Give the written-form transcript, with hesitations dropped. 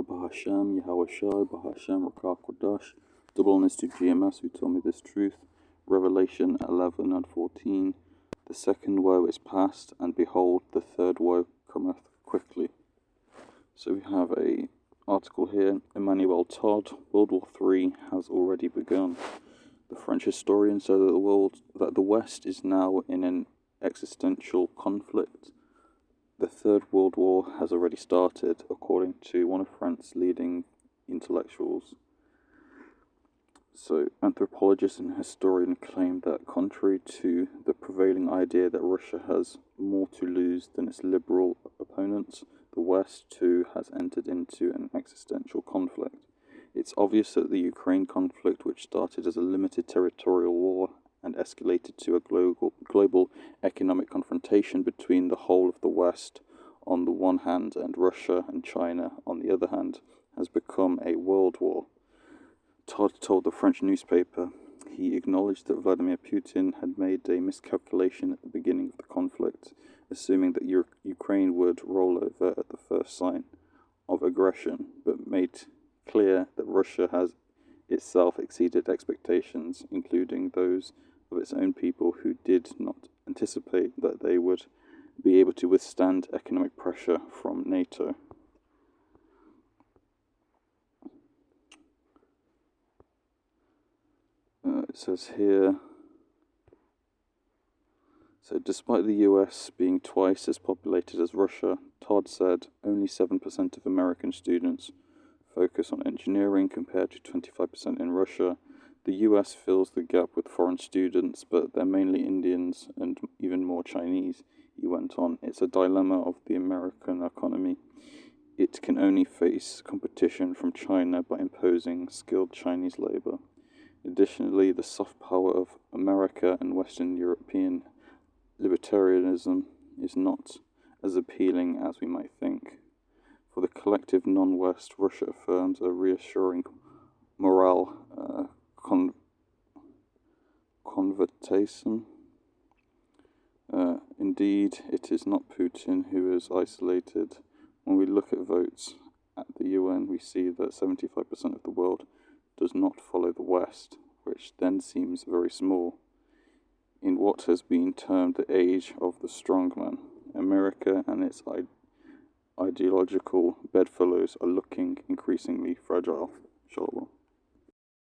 YAHAWAH, BAHASHAM, YAHAWASHI, BAHASHAM, RAWCHAA, QADASH. Double honors to GMS who told me this truth. Revelation 11 and 14. The second woe is past, and behold, the third woe cometh quickly. So we have a article here. Emmanuel Todd. World War III has already begun. The French historian said that the West is now in an existential conflict. The Third World War has already started, according to one of France's leading intellectuals. So, anthropologists and historians claim that, contrary to the prevailing idea that Russia has more to lose than its liberal opponents, the West too has entered into an existential conflict. It's obvious that the Ukraine conflict, which started as a limited territorial war and escalated to a global economic confrontation between the whole of the West on the one hand and Russia and China on the other hand, has become a world war. Todd told the French newspaper he acknowledged that Vladimir Putin had made a miscalculation at the beginning of the conflict, assuming that Ukraine would roll over at the first sign of aggression, but made clear that Russia has itself exceeded expectations, including those of its own people, who did not anticipate that they would be able to withstand economic pressure from NATO. It says here, so despite the US being twice as populated as Russia, Todd said only 7% of American students focus on engineering compared to 25% in Russia. The US fills the gap with foreign students, but they're mainly Indians and even more Chinese, he went on. It's a dilemma of the American economy. It can only face competition from China by imposing skilled Chinese labor. Additionally, the soft power of America and Western European libertarianism is not as appealing as we might think. For the collective non-West, Russia affirms a reassuring morale convertation. Indeed, it is not Putin who is isolated. When we look at votes at the UN, we see that 75% of the world does not follow the West, which then seems very small. In what has been termed the age of the strongman, America and its ideological bedfellows are looking increasingly fragile. Shalom.